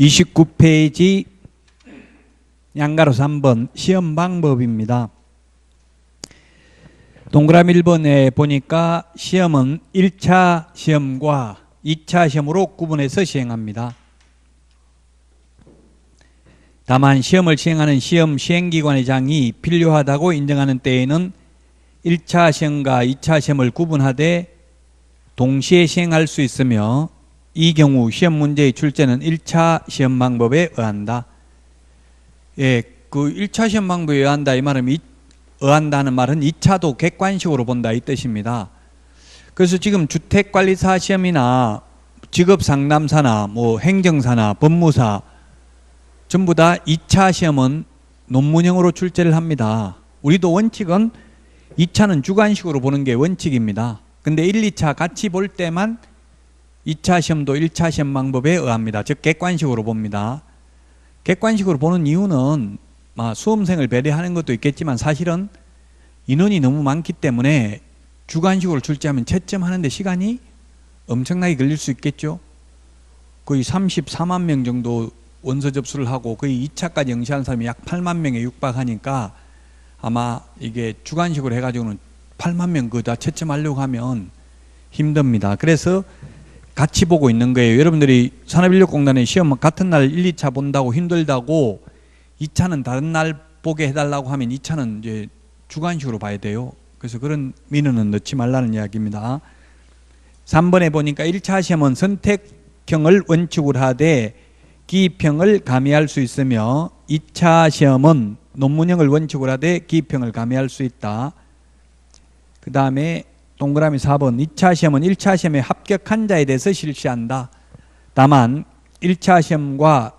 29페이지 양가로 3번 시험 방법입니다. 동그라미 1번에 보니까 시험은 1차 시험과 2차 시험으로 구분해서 시행합니다. 다만 시험을 시행하는 시험 시행기관의장이 필요하다고 인정하는 때에는 1차 시험과 2차 시험을 구분하되 동시에 시행할 수 있으며 이 경우 시험 문제의 출제는 1차 시험 방법에 의한다. 예, 그 1차 시험 방법에 의한다 이 말은 의한다는 말은 2차도 객관식으로 본다 이 뜻입니다. 그래서 지금 주택관리사 시험이나 직업상담사나 뭐 행정사나 법무사 전부 다 2차 시험은 논문형으로 출제를 합니다. 우리도 원칙은 2차는 주관식으로 보는 게 원칙입니다. 근데 1, 2차 같이 볼 때만 2차 시험도 1차 시험 방법에 의합니다. 즉 객관식으로 봅니다. 객관식으로 보는 이유는 수험생을 배려하는 것도 있겠지만 사실은 인원이 너무 많기 때문에 주관식으로 출제하면 채점하는데 시간이 엄청나게 걸릴 수 있겠죠. 거의 34만 명 정도 원서 접수를 하고 거의 2차까지 응시하는 사람이 약 8만 명에 육박하니까 아마 이게 주관식으로 해가지고는 8만 명 그거 다 채점하려고 하면 힘듭니다. 그래서 같이 보고 있는 거예요. 여러분들이 산업인력공단에 시험 같은 날 1, 2차 본다고 힘들다고 2차는 다른 날 보게 해달라고 하면 2차는 이제 주관식으로 봐야 돼요. 그래서 그런 민원은 넣지 말라는 이야기입니다. 3번에 보니까 1차 시험은 선택형을 원칙으로 하되 기입형을 가미할 수 있으며 2차 시험은 논문형을 원칙으로 하되 기입형을 가미할 수 있다. 그 다음에 동그라미 4번 2차 시험은 1차 시험에 합격한 자에 대해서 실시한다. 다만 1차 시험과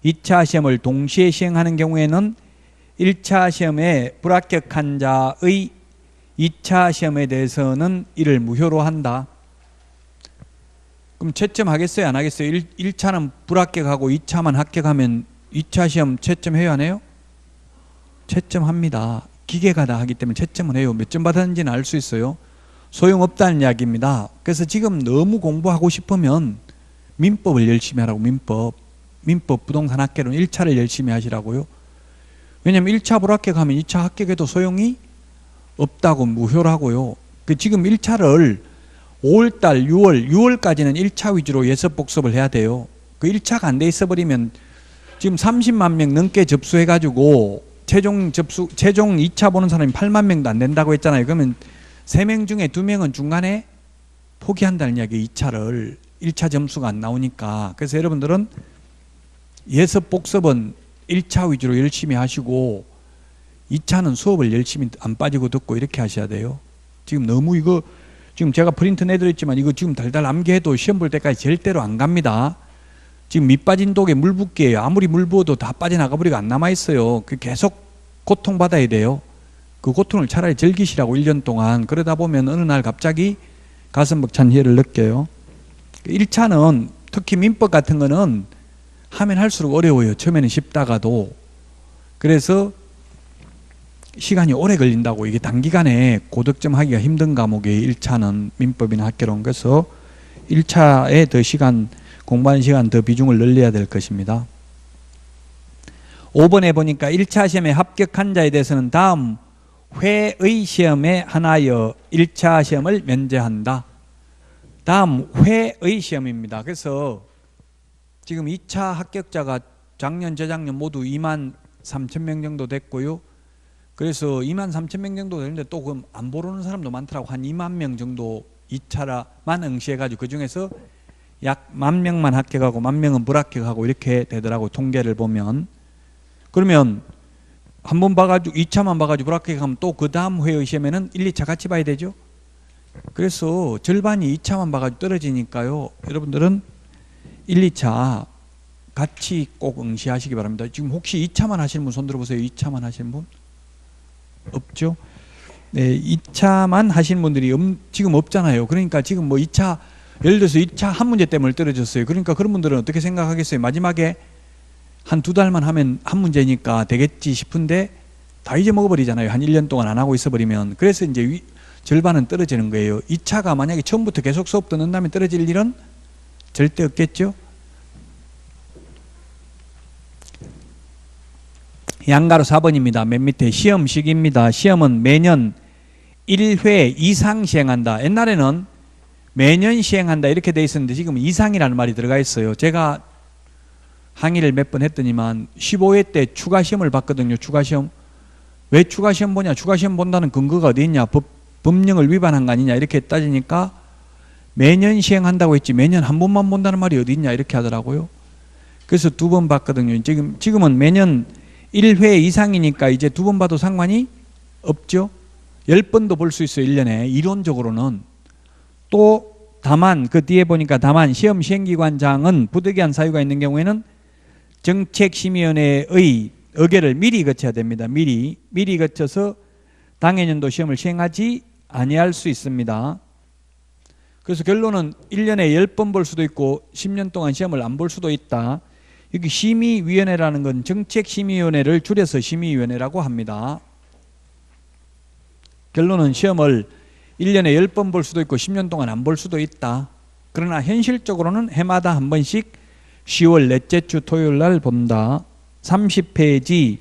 2차 시험을 동시에 시행하는 경우에는 1차 시험에 불합격한 자의 2차 시험에 대해서는 이를 무효로 한다. 그럼 채점하겠어요? 안 하겠어요? 1차는 불합격하고 2차만 합격하면 2차 시험 채점해요? 안 해요? 채점합니다. 기계가 다 하기 때문에 채점을 해요. 몇 점 받았는지는 알 수 있어요. 소용없다는 이야기입니다. 그래서 지금 너무 공부하고 싶으면 민법을 열심히 하라고. 민법 부동산 학개론 1차를 열심히 하시라고요. 왜냐하면 1차 불합격하면 2차 합격해도 소용이 없다고 무효라고요. 지금 1차를 5월달 6월까지는 1차 위주로 예습 복습을 해야 돼요. 그 1차가 안 돼 있어버리면 지금 30만 명 넘게 접수해가지고 최종 2차 보는 사람이 8만 명도 안 된다고 했잖아요. 그러면 3명 중에 2명은 중간에 포기한다는 이야기. 2차를 1차 점수가 안 나오니까. 그래서 여러분들은 예습 복습은 1차 위주로 열심히 하시고 2차는 수업을 열심히 안 빠지고 듣고 이렇게 하셔야 돼요. 지금 너무 이거 지금 제가 프린트 내드렸지만 이거 지금 달달 암기해도 시험 볼 때까지 절대로 안 갑니다. 지금 밑 빠진 독에 물 붓기예요. 아무리 물 부어도 다 빠져나가 버리고 안 남아있어요. 그 계속 고통받아야 돼요. 그 고통을 차라리 즐기시라고 1년 동안. 그러다 보면 어느 날 갑자기 가슴 벅찬 희열을 느껴요. 1차는 특히 민법 같은 거는 하면 할수록 어려워요. 처음에는 쉽다가도. 그래서 시간이 오래 걸린다고. 이게 단기간에 고득점 하기가 힘든 과목이에요. 1차는 민법이나 학개론. 그래서 1차에 더 시간 공부하는 시간 더 비중을 늘려야 될 것입니다. 5번에 보니까 1차 시험에 합격한 자에 대해서는 다음 회의 시험에 한하여 1차 시험을 면제한다. 다음 회의 시험입니다. 그래서 지금 2차 합격자가 작년 재작년 모두 2만 3천 명 정도 됐고요. 그래서 2만 3천 명 정도 되는데 또 그 안 보러는 사람도 많더라고. 한 2만 명 정도 2차라만 응시해가지고 그 중에서 약 1만 명만 합격하고 1만 명은 불합격하고 이렇게 되더라고. 통계를 보면. 그러면 한 번 봐가지고 2차만 봐가지고 불합격하면 또 그 다음 회의 시험에는 1, 2차 같이 봐야 되죠. 그래서 절반이 2차만 봐가지고 떨어지니까요. 여러분들은 1, 2차 같이 꼭 응시하시기 바랍니다. 지금 혹시 2차만 하시는 분 손 들어보세요. 2차만 하시는 분? 없죠? 네, 2차만 하시는 분들이 지금 없잖아요. 그러니까 지금 뭐 2차 예를 들어서 2차 한 문제 때문에 떨어졌어요. 그러니까 그런 분들은 어떻게 생각하겠어요? 마지막에 한 2달만 하면 한 문제니까 되겠지 싶은데 다 잊어먹어버리잖아요. 한 1년 동안 안 하고 있어버리면. 그래서 이제 절반은 떨어지는 거예요. 2차가 만약에 처음부터 계속 수업 듣는 다음에 떨어질 일은 절대 없겠죠. 양가로 4번입니다. 맨 밑에 시험식입니다. 시험은 매년 1회 이상 시행한다. 옛날에는 매년 시행한다 이렇게 돼 있었는데 지금 이상이라는 말이 들어가 있어요. 제가 항의를 몇 번 했더니만 15회 때 추가시험을 봤거든요. 추가시험. 왜 추가시험 보냐? 추가시험 본다는 근거가 어디 있냐? 법령을 위반한 거 아니냐? 이렇게 따지니까 매년 시행한다고 했지 매년 한 번만 본다는 말이 어디 있냐? 이렇게 하더라고요. 그래서 2번 봤거든요. 지금은 매년 1회 이상이니까 이제 2번 봐도 상관이 없죠. 10번도 볼 수 있어요. 1년에. 이론적으로는. 또 다만 그 뒤에 보니까 다만 시험 시행기관장은 부득이한 사유가 있는 경우에는 정책심의위원회의 의결을 미리 거쳐야 됩니다. 미리 거쳐서 당해년도 시험을 시행하지 아니할 수 있습니다. 그래서 결론은 1년에 10번 볼 수도 있고 10년 동안 시험을 안 볼 수도 있다. 여기 심의위원회라는 건 정책심의위원회를 줄여서 심의위원회라고 합니다. 결론은 시험을 1년에 10번 볼 수도 있고 10년 동안 안 볼 수도 있다. 그러나 현실적으로는 해마다 한 번씩 10월 넷째 주 토요일 날 본다. 30페이지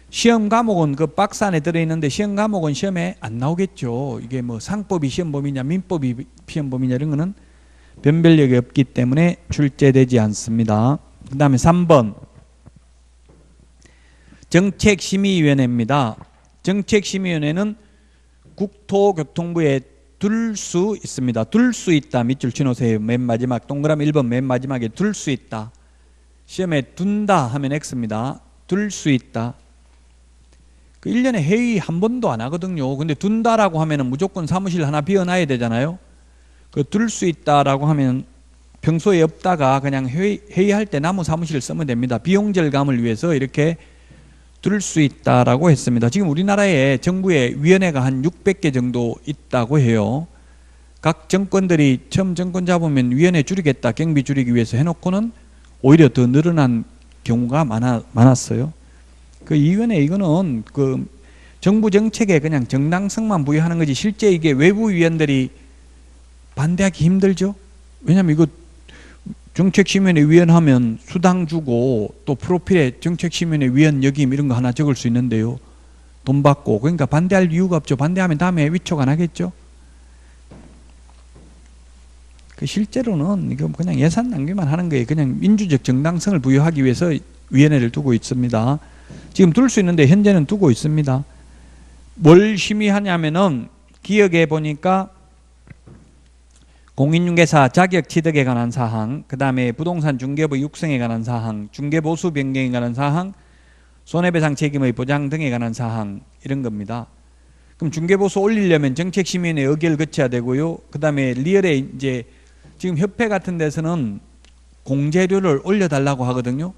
시험 과목은 그 박스 안에 들어있는데 시험 과목은 시험에 안 나오겠죠. 이게 뭐 상법이 시험 범위냐 민법이 시험 범위냐 이런 거는 변별력이 없기 때문에 출제되지 않습니다. 그 다음에 3번 정책심의위원회입니다. 정책심의위원회는 국토교통부에 둘 수 있습니다. 둘 수 있다. 밑줄 치놓으세요. 맨 마지막 동그라미 1번 맨 마지막에 둘 수 있다. 시험에 둔다 하면 X입니다. 둘 수 있다. 그 1년에 회의 한 번도 안 하거든요. 근데 둔다라고 하면은 무조건 사무실 하나 비워놔야 되잖아요. 그 둘 수 있다라고 하면 평소에 없다가 그냥 회의할 때 나무 사무실을 쓰면 됩니다. 비용 절감을 위해서 이렇게 둘 수 있다라고 했습니다. 지금 우리나라에 정부에 위원회가 한 600개 정도 있다고 해요. 각 정권들이 처음 정권 잡으면 위원회 줄이겠다, 경비 줄이기 위해서 해놓고는 오히려 더 늘어난 경우가 많았어요. 그 위원회 이거는 그 정부 정책에 그냥 정당성만 부여하는 거지 실제 이게 외부 위원들이 반대하기 힘들죠. 왜냐하면 이거 정책심의위원회 위원 하면 수당 주고 또 프로필에 정책심의위원회 위원 역임 이런 거 하나 적을 수 있는데요. 돈 받고. 그러니까 반대할 이유가 없죠. 반대하면 다음에 위촉 안 하겠죠. 그 실제로는 이거 그냥 예산 낭비만 하는 거예요. 그냥 민주적 정당성을 부여하기 위해서 위원회를 두고 있습니다. 지금 둘 수 있는데 현재는 두고 있습니다. 뭘 심의하냐면은 기억해 보니까 공인중개사 자격 취득에 관한 사항, 그 다음에 부동산 중개부 육성에 관한 사항, 중개보수 변경에 관한 사항, 손해배상 책임의 보장 등에 관한 사항 이런 겁니다. 그럼 중개보수 올리려면 정책심의위원회 의결 거쳐야 되고요. 그 다음에 리얼에 이제 지금 협회 같은 데서는 공제료를 올려달라고 하거든요.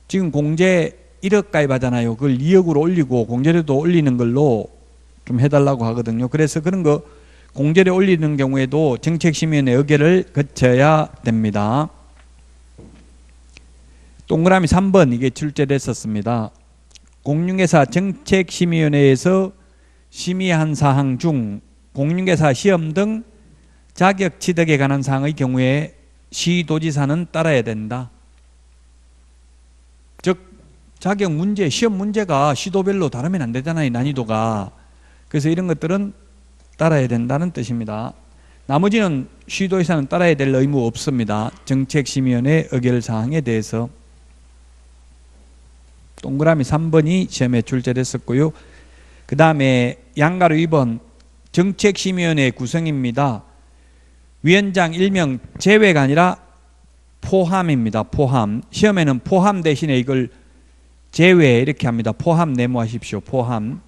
지금 공제 1억 가입하잖아요. 그걸 2억으로 올리고 공제료도 올리는 걸로 좀 해달라고 하거든요. 그래서 그런 거 공제료 올리는 경우에도 정책심의위원회 의결을 거쳐야 됩니다. 동그라미 3번 이게 출제됐었습니다. 공인중개사 정책심의위원회에서 심의한 사항 중 공인중개사 시험 등 자격 취득에 관한 사항의 경우에 시도지사는 따라야 된다. 즉 자격 문제, 시험 문제가 시도별로 다르면 안 되잖아요. 난이도가. 그래서 이런 것들은 따라야 된다는 뜻입니다. 나머지는 시도지사는 따라야 될 의무 없습니다. 정책심의위원회 의결사항에 대해서. 동그라미 3번이 시험에 출제됐었고요. 그 다음에 양가로 2번 정책심의위원회 구성입니다. 위원장 일명 제외가 아니라 포함입니다. 포함. 시험에는 포함 대신에 이걸 제외 이렇게 합니다. 포함 네모하십시오. 포함.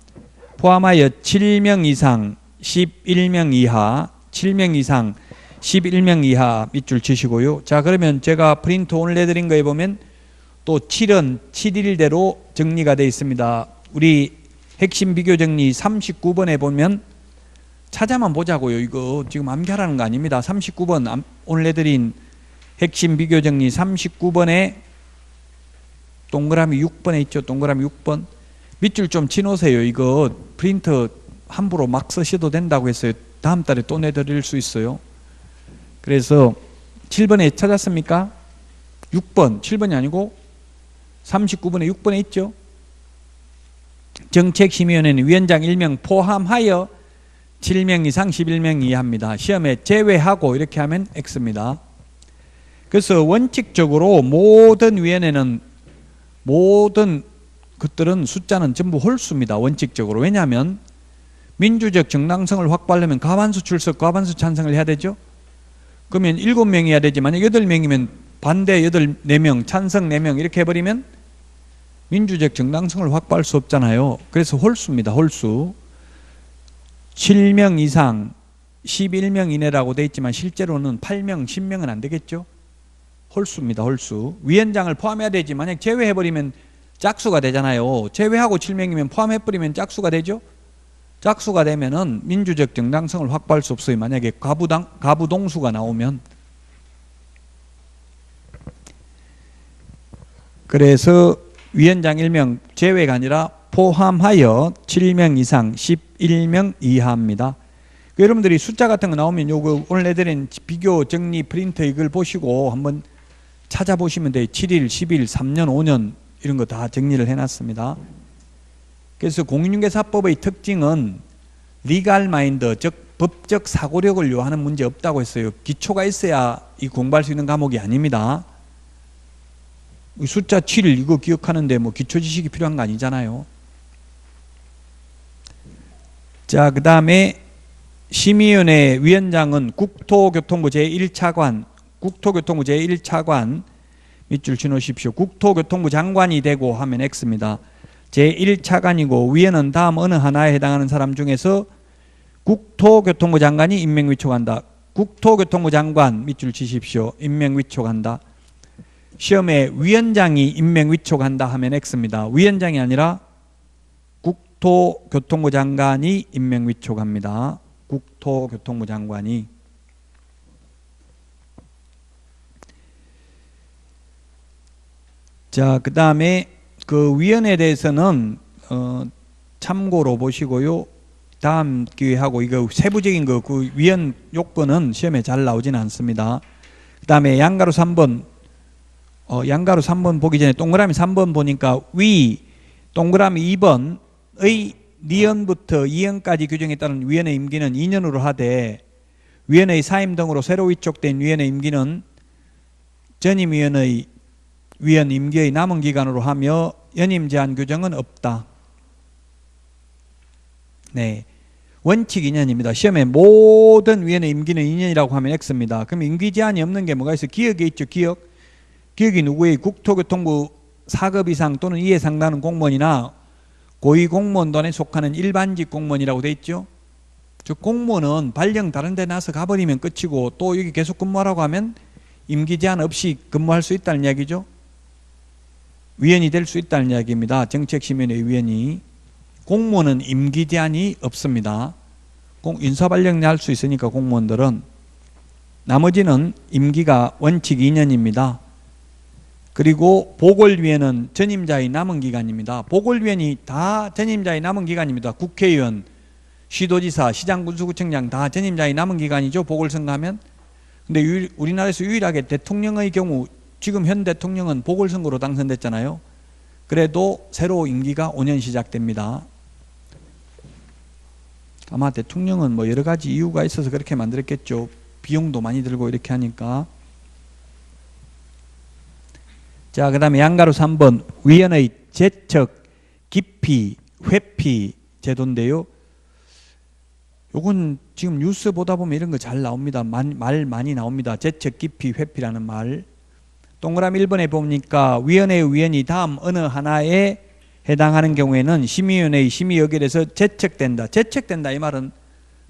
포함하여 7명 이상 11명 이하 7명 이상 11명 이하 밑줄 치시고요. 자 그러면 제가 프린트 오늘 내드린 거에 보면 또 7은 7일대로 정리가 되어 있습니다. 우리 핵심 비교 정리 39번에 보면 찾아만 보자고요. 이거 지금 암기하라는 거 아닙니다. 39번 오늘 내드린 핵심 비교 정리 39번에 동그라미 6번에 있죠. 동그라미 6번. 밑줄 좀 치놓으세요. 이거 프린터 함부로 막 쓰셔도 된다고 했어요. 다음 달에 또 내드릴 수 있어요. 그래서 7번에 찾았습니까? 6번. 7번이 아니고 39번에 6번에 있죠. 정책심의위원회는 위원장 1명 포함하여 7명 이상 11명 이하입니다. 시험에 제외하고 이렇게 하면 X입니다. 그래서 원칙적으로 모든 위원회는 모든 것들은 숫자는 전부 홀수입니다. 원칙적으로. 왜냐하면 민주적 정당성을 확보하려면 과반수 출석, 과반수 찬성을 해야 되죠. 그러면 7명이어야 되지. 만약 8명이면 반대 4명, 찬성 4명 이렇게 해버리면 민주적 정당성을 확보할 수 없잖아요. 그래서 홀수입니다. 홀수. 7명 이상 11명 이내라고 돼 있지만 실제로는 8명, 10명은 안 되겠죠. 홀수입니다. 홀수. 위원장을 포함해야 되지. 만약 제외해버리면 짝수가 되잖아요. 제외하고 7명이면 포함해버리면 짝수가 되죠. 짝수가 되면은 민주적 정당성을 확보할 수 없어요. 만약에 가부동수가 나오면. 그래서 위원장 1명 제외가 아니라 포함하여 7명 이상 11명 이하입니다. 여러분들이 숫자 같은 거 나오면 요거 오늘 내드린 비교 정리 프린트 이걸 보시고 한번 찾아보시면 돼요. 7일, 10일, 3년, 5년 이런 거 다 정리를 해놨습니다. 그래서 공인중개사법의 특징은 리갈 마인드, 즉 법적 사고력을 요하는 문제 없다고 했어요. 기초가 있어야 이 공부할 수 있는 과목이 아닙니다. 숫자 7 이거 기억하는데 뭐 기초 지식이 필요한 거 아니잖아요. 자, 그 다음에 심의위원회 위원장은 국토교통부 제1차관, 국토교통부 제1차관 밑줄 쳐놓으십시오. 국토교통부 장관이 되고 하면 X입니다. 제1차관이고 위원은 다음 어느 하나에 해당하는 사람 중에서 국토교통부 장관이 임명위촉한다. 국토교통부 장관 밑줄 치십시오. 임명위촉한다. 시험에 위원장이 임명위촉한다 하면 X입니다. 위원장이 아니라 국토교통부 장관이 임명위촉합니다. 국토교통부 장관이. 자, 그 다음에 그 위원회에 대해서는 참고로 보시고요. 다음 기회하고 이거 세부적인 거 그 위원 요건은 시험에 잘 나오지는 않습니다. 그 다음에 양가로 3번 양가로 3번 보기 전에 동그라미 3번 보니까 위 동그라미 2번의 니은부터 이연까지 규정에 따른 위원회 임기는 2년으로 하되 위원회의 사임 등으로 새로 위촉된 위원회 임기는 전임위원의 위원 임기의 남은 기간으로 하며 연임 제한 규정은 없다. 네, 원칙 2년입니다. 시험에 모든 위원회 임기는 2년이라고 하면 X입니다. 그럼 임기 제한이 없는 게 뭐가 있어요? 기억에 있죠. 기억이 누구의? 국토교통부 4급 이상 또는 이에 상당하는 공무원이나 고위공무원단에 속하는 일반직 공무원이라고 돼 있죠. 즉 공무원은 발령 다른 데 나서 가버리면 끝이고 또 여기 계속 근무하라고 하면 임기 제한 없이 근무할 수 있다는 이야기죠. 위원이 될 수 있다는 이야기입니다. 정책심의위원회 위원이. 공무원은 임기 제한이 없습니다. 인사발령 할 수 있으니까 공무원들은. 나머지는 임기가 원칙 2년입니다. 그리고 보궐위원은 전임자의 남은 기간입니다. 보궐위원이 다 전임자의 남은 기간입니다. 국회의원, 시도지사, 시장군수구청장 다 전임자의 남은 기간이죠. 보궐선거하면. 근데 우리나라에서 유일하게 대통령의 경우 지금 현 대통령은 보궐선거로 당선됐잖아요. 그래도 새로 임기가 5년 시작됩니다. 아마 대통령은 뭐 여러 가지 이유가 있어서 그렇게 만들었겠죠. 비용도 많이 들고 이렇게 하니까. 자, 그 다음에 양가로 3번 위원의 제척, 기피, 회피 제도인데요. 요건 지금 뉴스 보다 보면 이런 거 잘 나옵니다. 말 많이 나옵니다. 제척, 기피, 회피라는 말. 동그라미 1번에 보니까 위원회의 위원이 다음 어느 하나에 해당하는 경우에는 심의위원회의 심의 여결에서 제척된다. 제척된다 이 말은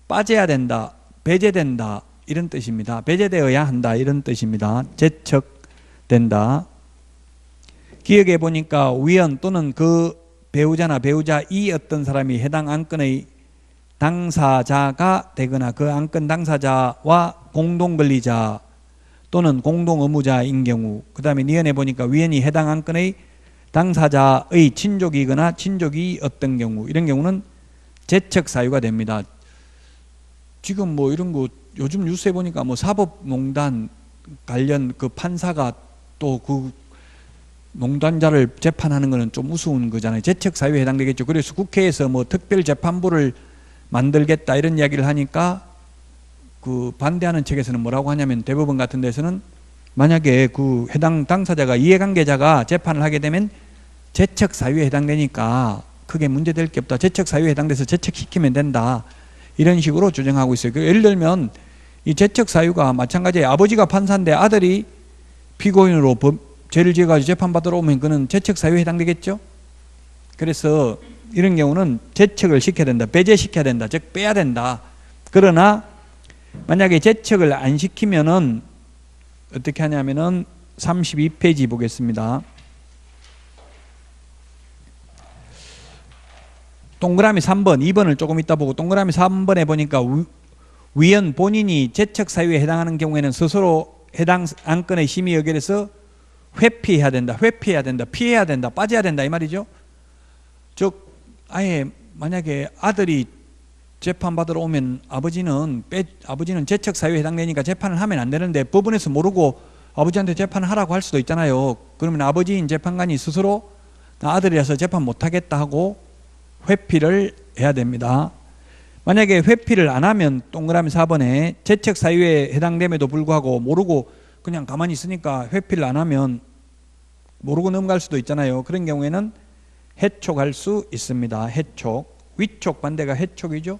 빠져야 된다, 배제된다 이런 뜻입니다. 배제되어야 한다 이런 뜻입니다. 제척된다. 기억해 보니까 위원 또는 그 배우자나 배우자 이 어떤 사람이 해당 안건의 당사자가 되거나 그 안건 당사자와 공동권리자 또는 공동의무자인 경우, 그 다음에 니은에 보니까 위원이 해당 안건의 당사자의 친족이거나 친족이 어떤 경우, 이런 경우는 제척 사유가 됩니다. 지금 뭐 이런 거 요즘 뉴스에 보니까 뭐 사법농단 관련 그 판사가 또 그 농단자를 재판하는 거는 좀 우스운 거잖아요. 재척 사유에 해당되겠죠. 그래서 국회에서 뭐 특별 재판부를 만들겠다 이런 이야기를 하니까 그 반대하는 측에서는 뭐라고 하냐면, 대법원 같은 데서는 만약에 그 해당 당사자가, 이해관계자가 재판을 하게 되면 재척 사유에 해당되니까 크게 문제될 게 없다. 재척 사유에 해당돼서 재척시키면 된다. 이런 식으로 주장하고 있어요. 예를 들면 이 재척 사유가 마찬가지예요. 아버지가 판사인데 아들이 피고인으로 죄를 지어가지고 재판받으러 오면 그는 재척 사유에 해당되겠죠. 그래서 이런 경우는 재척을 시켜야 된다. 배제시켜야 된다. 즉 빼야 된다. 그러나 만약에 재척을 안 시키면은 어떻게 하냐면은 32페이지 보겠습니다. 동그라미 3번, 2번을 조금 이따 보고, 동그라미 3번에 보니까 위원 본인이 재척 사유에 해당하는 경우에는 스스로 해당 안건의 심의 의결에서 회피해야 된다. 회피해야 된다. 피해야 된다. 빠져야 된다. 이 말이죠. 즉 아예 만약에 아들이 재판받으러 오면 아버지는 재척 사유에 해당되니까 재판을 하면 안 되는데 법원에서 모르고 아버지한테 재판을 하라고 할 수도 있잖아요. 그러면 아버지인 재판관이 스스로 나 아들이라서 재판 못하겠다 하고 회피를 해야 됩니다. 만약에 회피를 안 하면 동그라미 4번에 재척 사유에 해당됨에도 불구하고 모르고 그냥 가만히 있으니까 회피를 안 하면 모르고 넘어갈 수도 있잖아요. 그런 경우에는 해촉할 수 있습니다. 해촉. 위촉 반대가 해촉이죠.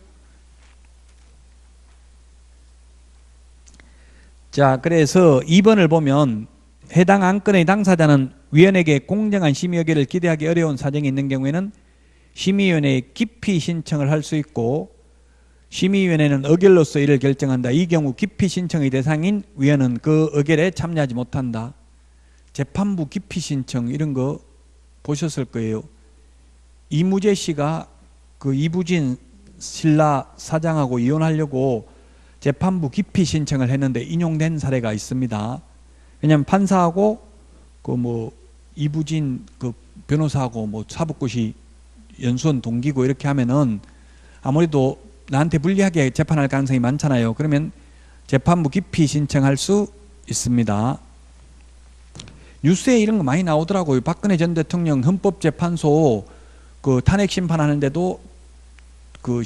자, 그래서 2번을 보면 해당 안건의 당사자는 위원에게 공정한 심의 의결을 기대하기 어려운 사정이 있는 경우에는 심의위원회에 기피 신청을 할 수 있고, 심의위원회는 의결로서 이를 결정한다. 이 경우 기피 신청의 대상인 위원은 그 의결에 참여하지 못한다. 재판부 기피 신청 이런 거 보셨을 거예요. 이무재 씨가 그 이부진 신라 사장하고 이혼하려고 재판부 기피 신청을 했는데 인용된 사례가 있습니다. 왜냐하면 판사하고 그 뭐 이부진 그 변호사하고 뭐 사법고시 연수원 동기고 이렇게 하면은 아무래도 나한테 불리하게 재판할 가능성이 많잖아요. 그러면 재판부 기피 신청할 수 있습니다. 뉴스에 이런 거 많이 나오더라고요. 박근혜 전 대통령 헌법재판소 그 탄핵 심판하는데도 그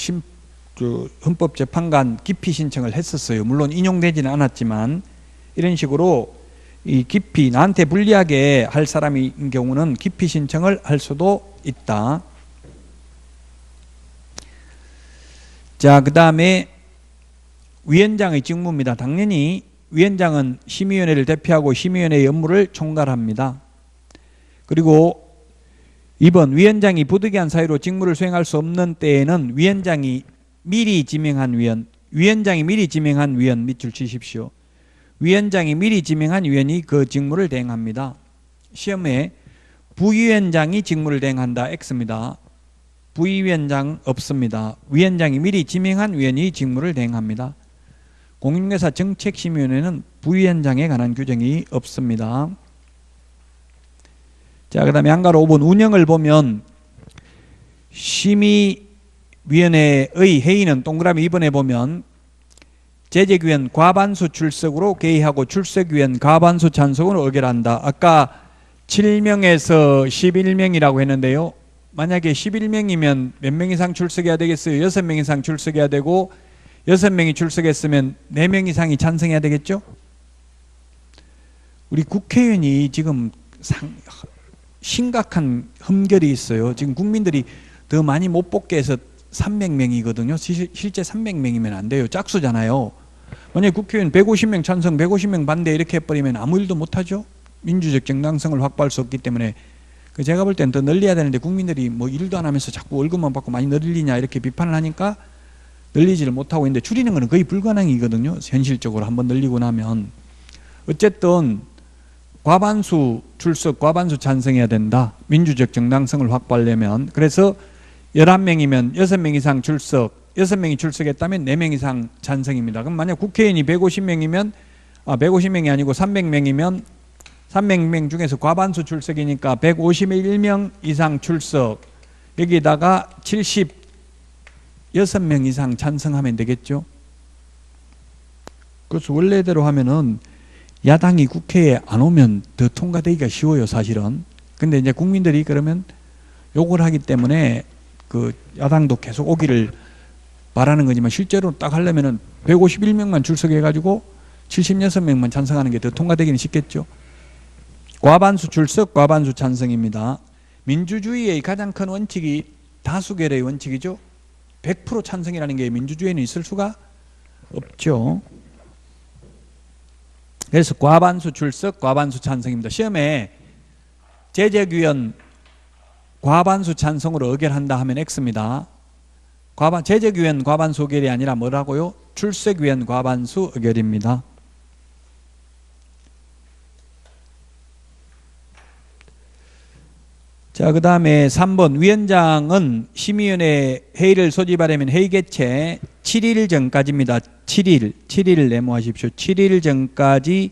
헌법재판관 기피 신청을 했었어요. 물론 인용되지는 않았지만 이런 식으로 이 기피, 나한테 불리하게 할 사람인 경우는 기피 신청을 할 수도 있다. 자, 그 다음에 위원장의 직무입니다. 당연히 위원장은 심의위원회를 대표하고 심의위원회의 업무를 총괄합니다. 그리고 2번, 위원장이 부득이한 사유로 직무를 수행할 수 없는 때에는 위원장이 미리 지명한 위원 밑줄 치십시오. 위원장이 미리 지명한 위원이 그 직무를 대행합니다. 시험에 부위원장이 직무를 대행한다. X입니다. 부위원장 없습니다. 위원장이 미리 지명한 위원이 직무를 대행합니다. 공인중개사 정책심의위원회는 부위원장에 관한 규정이 없습니다. 자, 그 다음에 한가로 5번 운영을 보면 심의위원회의 회의는 동그라미 2번에 보면 재직위원 과반수 출석으로 개의하고 출석위원 과반수 찬성으로 의결한다. 아까 7명에서 11명이라고 했는데요. 만약에 11명이면 몇 명 이상 출석해야 되겠어요? 6명 이상 출석해야 되고 6명이 출석했으면 4명 이상이 찬성해야 되겠죠? 우리 국회의원이 지금 심각한 흠결이 있어요. 지금 국민들이 더 많이 못 뽑게 해서 300명이거든요. 실제 300명이면 안 돼요. 짝수잖아요. 만약에 국회의원 150명 찬성, 150명 반대 이렇게 해버리면 아무 일도 못하죠. 민주적 정당성을 확보할 수 없기 때문에 제가 볼 때는 더 늘려야 되는데 국민들이 뭐 일도 안 하면서 자꾸 월급만 받고 많이 늘리냐 이렇게 비판을 하니까 늘리지를 못하고 있는데 줄이는 거는 거의 불가능이거든요. 현실적으로 한번 늘리고 나면. 어쨌든 과반수 출석, 과반수 찬성해야 된다. 민주적 정당성을 확보하려면. 그래서 11명이면 6명 이상 출석, 6명이 출석했다면 4명 이상 찬성입니다. 그럼 만약 국회의원이 150명이면 150명이 아니고 300명이면 300명 중에서 과반수 출석이니까 151명 이상 출석, 여기다가 76명 이상 찬성하면 되겠죠. 그래서 원래대로 하면은 야당이 국회에 안 오면 더 통과되기가 쉬워요, 사실은. 근데 이제 국민들이 그러면 욕을 하기 때문에 그 야당도 계속 오기를 바라는 거지만 실제로 딱 하려면은 151명만 출석해가지고 76명만 찬성하는 게 더 통과되기는 쉽겠죠. 과반수 출석, 과반수 찬성입니다. 민주주의의 가장 큰 원칙이 다수결의 원칙이죠. 100% 찬성이라는 게 민주주의에는 있을 수가 없죠. 그래서 과반수 출석, 과반수 찬성입니다. 시험에 재적위원 과반수 찬성으로 의결한다 하면 X입니다. 재적위원 과반수 의결이 아니라 뭐라고요? 출석위원 과반수 의결입니다. 자, 그 다음에 3번 위원장은 심의위원회 회의를 소집하려면 회의 개최 7일 전까지입니다. 7일 메모하십시오. 7일 전까지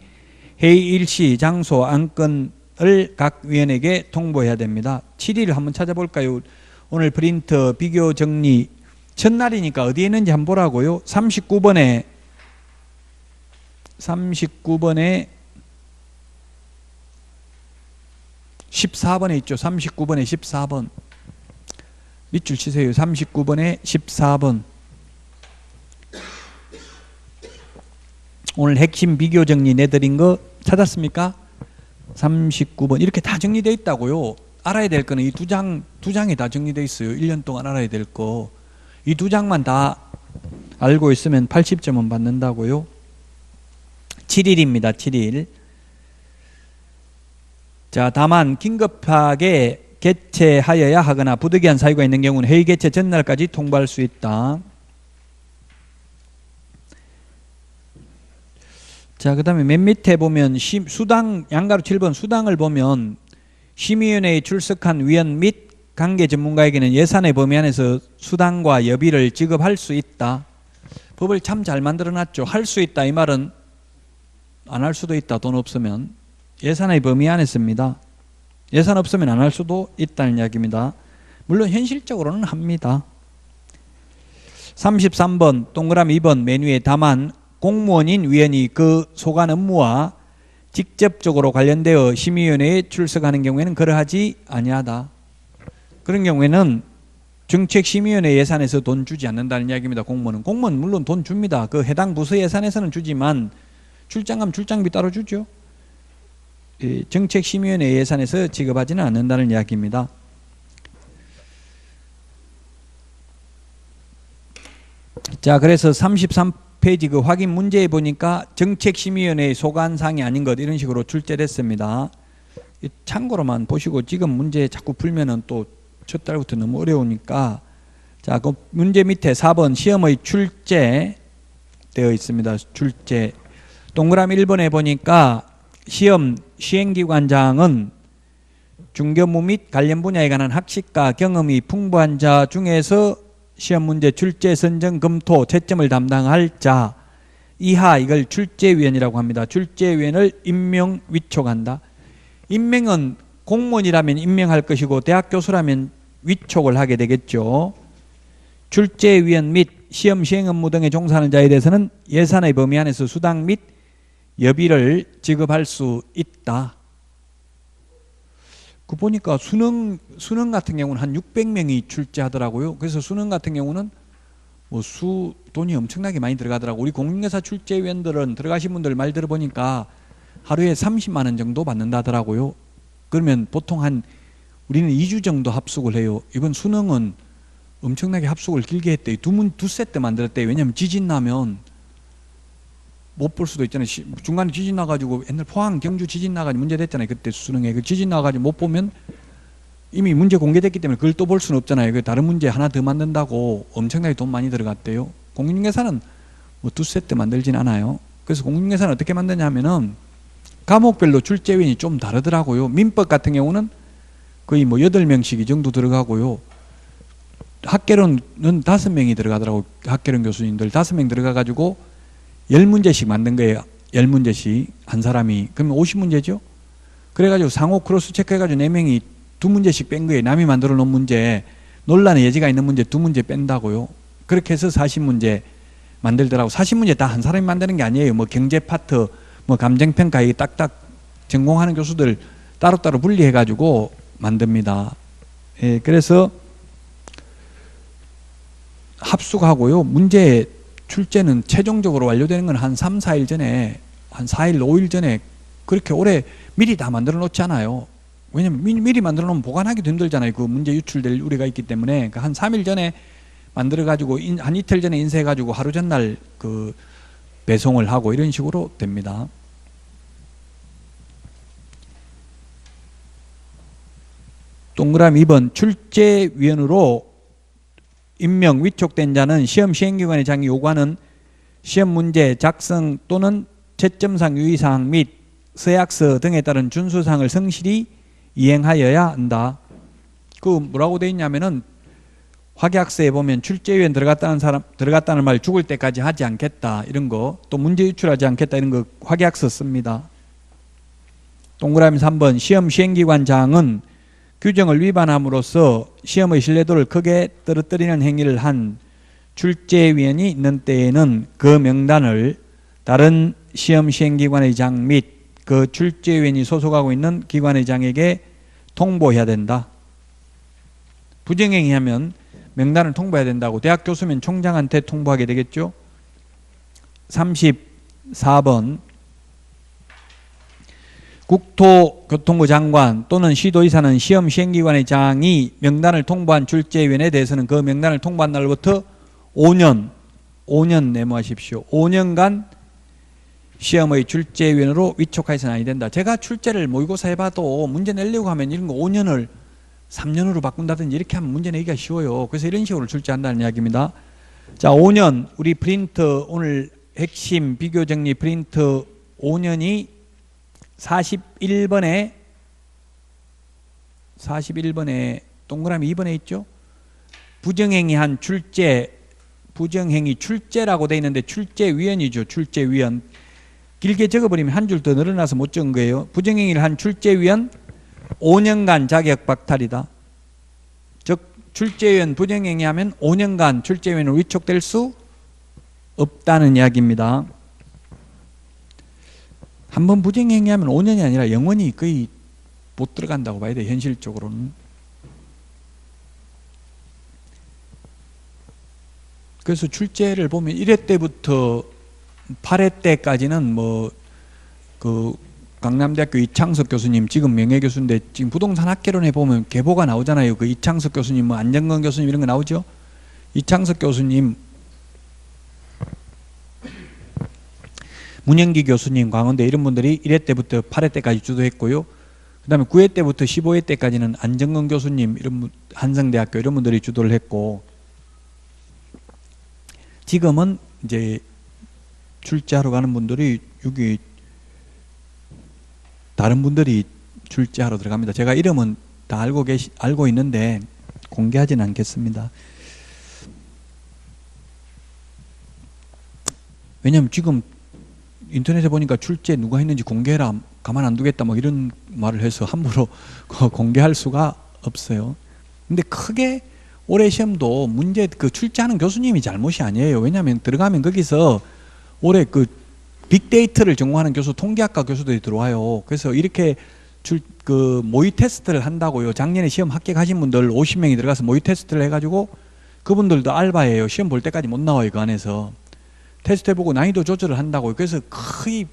회의 일시, 장소, 안건을 각 위원에게 통보해야 됩니다. 7일 한번 찾아볼까요? 오늘 프린트 비교 정리 첫날이니까 어디에 있는지 한번 보라고요. 39번에 14번에 있죠. 39번에 14번. 밑줄 치세요. 39번에 14번. 오늘 핵심 비교 정리 내드린 거 찾았습니까? 39번. 이렇게 다 정리되어 있다고요. 알아야 될 거는 이 두 장이 다 정리되어 있어요. 1년 동안 알아야 될 거. 이 두 장만 다 알고 있으면 80점은 받는다고요. 7일입니다. 7일. 자, 다만 긴급하게 개최하여야 하거나 부득이한 사유가 있는 경우는 회의 개최 전날까지 통보할 수 있다. 자, 그 다음에 맨 밑에 보면 수당, 양가로 7번 수당을 보면 심의위원회에 출석한 위원 및 관계 전문가에게는 예산의 범위 안에서 수당과 여비를 지급할 수 있다. 법을 참 잘 만들어놨죠. 할 수 있다 이 말은 안 할 수도 있다. 돈 없으면. 예산의 범위 안에 씁니다. 예산 없으면 안 할 수도 있다는 이야기입니다. 물론 현실적으로는 합니다. 33번 동그라미 2번 메뉴에 다만 공무원인 위원이 그 소관 업무와 직접적으로 관련되어 심의위원회에 출석하는 경우에는 그러하지 아니하다. 그런 경우에는 정책심의위원회 예산에서 돈 주지 않는다는 이야기입니다. 공무원은 물론 돈 줍니다. 그 해당 부서 예산에서는 주지만 출장 가면 출장비 따로 주죠. 정책심의위원회 예산에서 지급하지는 않는다는 이야기입니다. 자, 그래서 33페이지 그 확인 문제에 보니까 정책심의위원회의 소관사항이 아닌 것 이런 식으로 출제됐습니다. 참고로만 보시고 지금 문제 자꾸 풀면은 또 첫 달부터 너무 어려우니까. 자, 그 문제 밑에 4번 시험의 출제 되어 있습니다. 출제. 동그라미 1번에 보니까 시험 시행기관장은 중교무 및 관련 분야에 관한 학식과 경험이 풍부한 자 중에서 시험 문제 출제 선정 검토 채점을 담당할 자 이하 이걸 출제위원이라고 합니다. 출제위원을 임명 위촉한다. 임명은 공무원이라면 임명할 것이고 대학 교수라면 위촉을 하게 되겠죠. 출제위원 및 시험 시행 업무 등에 종사하는 자에 대해서는 예산의 범위 안에서 수당 및 여비를 지급할 수 있다. 그 보니까 수능 같은 경우는 한 600명이 출제하더라고요. 그래서 수능 같은 경우는 뭐 돈이 엄청나게 많이 들어가더라고. 우리 공인중개사 출제위원들은 들어가신 분들 말 들어보니까 하루에 30만 원 정도 받는다더라고요. 그러면 보통 우리는 2주 정도 합숙을 해요. 이번 수능은 엄청나게 합숙을 길게 했대요. 두 세트 만들었대요. 왜냐하면 지진 나면 못 볼 수도 있잖아요. 중간에 지진 나가지고 옛날 포항 경주 지진 나가지고 문제 됐잖아요. 그때 수능에 그 지진 나가지고 못 보면 이미 문제 공개됐기 때문에 그걸 또 볼 수는 없잖아요. 그 다른 문제 하나 더 만든다고 엄청나게 돈 많이 들어갔대요. 공인중개사는 뭐 두 세트 만들진 않아요. 그래서 공인중개사는 어떻게 만드냐 하면은 과목별로 출제위원이 좀 다르더라고요. 민법 같은 경우는 거의 뭐 8명씩 이 정도 들어가고요. 학개론은 5명이 들어가더라고요. 학개론 교수님들 5명 들어가가지고 10문제씩 만든 거예요. 10문제씩 한 사람이. 그러면 50문제죠. 그래가지고 상호 크로스 체크해가지고 4명이 2문제씩 뺀 거예요. 남이 만들어 놓은 문제, 논란의 여지가 있는 문제 2문제 뺀다고요. 그렇게 해서 40문제 만들더라고. 40문제 다 한 사람이 만드는 게 아니에요. 뭐 경제 파트, 뭐 감정평가 이 딱딱 전공하는 교수들 따로따로 분리해가지고 만듭니다. 예, 그래서 합숙하고요. 문제 출제는 최종적으로 완료되는 건 한 3, 4일 전에, 한 4일, 5일 전에 그렇게 오래 미리 다 만들어 놓지 않아요. 왜냐면 미리 만들어 놓으면 보관하기도 힘들잖아요. 그 문제 유출될 우려가 있기 때문에. 그러니까 한 3일 전에 만들어 가지고 한 이틀 전에 인쇄해 가지고 하루 전날 그 배송을 하고 이런 식으로 됩니다. 동그라미 2번 출제위원으로 임명 위촉된 자는 시험 시행기관의 장이 요구하는 시험 문제 작성 또는 채점상 유의사항 및 서약서 등에 따른 준수사항을 성실히 이행하여야 한다. 그 뭐라고 돼 있냐면은 확약서에 보면 출제위원 들어갔다는 말 죽을 때까지 하지 않겠다 이런 거, 또 문제 유출하지 않겠다 이런 거 확약서 씁니다. 동그라미 3번 시험 시행기관장은 규정을 위반함으로써 시험의 신뢰도를 크게 떨어뜨리는 행위를 한 출제위원이 있는 때에는 그 명단을 다른 시험 시행기관의 장 및 그 출제위원이 소속하고 있는 기관의 장에게 통보해야 된다. 부정행위하면 명단을 통보해야 된다고. 대학 교수면 총장한테 통보하게 되겠죠. 34번 국토교통부 장관 또는 시도의사는 시험 시행기관의 장이 명단을 통보한 출제위원에 대해서는 그 명단을 통보한 날부터 5년 내모하십시오. 5년간 시험의 출제위원으로 위촉하여서는 아니 된다. 제가 출제를 모의고사 해봐도 문제 내려고 하면 이런 거 5년을 3년으로 바꾼다든지 이렇게 하면 문제 내기가 쉬워요. 그래서 이런 식으로 출제한다는 이야기입니다. 자, 5년 우리 프린트 오늘 핵심 비교정리 프린트 5년이 41번에 동그라미 2번에 있죠. 부정행위한 출제, 부정행위 출제라고 돼 있는데 출제위원이죠. 출제위원. 길게 적어버리면 한 줄 더 늘어나서 못 적은 거예요. 부정행위를 한 출제위원 5년간 자격 박탈이다. 즉 출제위원 부정행위하면 5년간 출제위원으로 위촉될 수 없다는 이야기입니다. 한번 부정행위하면 5년이 아니라 영원히 거의 못 들어간다고 봐야 돼. 현실적으로는. 그래서 출제를 보면 1회 때부터 8회 때까지는 그 강남대학교 이창석 교수님, 지금 명예교수인데 지금 부동산 학개론에 보면 계보가 나오잖아요. 그 이창석 교수님, 뭐 안정건 교수님 이런 거 나오죠. 이창석 교수님, 문영기 교수님, 광원대 이런 분들이 1회 때부터 8회 때까지 주도했고요. 그 다음에 9회 때부터 15회 때까지는 안정건 교수님, 이런 한성대학교 이런 분들이 주도를 했고, 지금은 이제 출제하러 가는 분들이 여기 다른 분들이 출제하러 들어갑니다. 제가 이름은 다 알고 있는데 공개하지는 않겠습니다. 왜냐하면 지금 인터넷에 보니까 출제 누가 했는지 공개해라, 가만 안 두겠다 뭐 이런 말을 해서 함부로 공개할 수가 없어요. 근데 크게 올해 시험도 문제 그 출제하는 교수님이 잘못이 아니에요. 왜냐하면 들어가면 거기서 올해 그 빅데이터를 전공하는 교수, 통계학과 교수들이 들어와요. 그래서 이렇게 그 모의 테스트를 한다고요. 작년에 시험 합격하신 분들 50명이 들어가서 모의 테스트를 해가지고 그분들도 알바예요. 시험 볼 때까지 못 나와요. 그 안에서 테스트 해보고 난이도 조절을 한다고요. 그래서 거의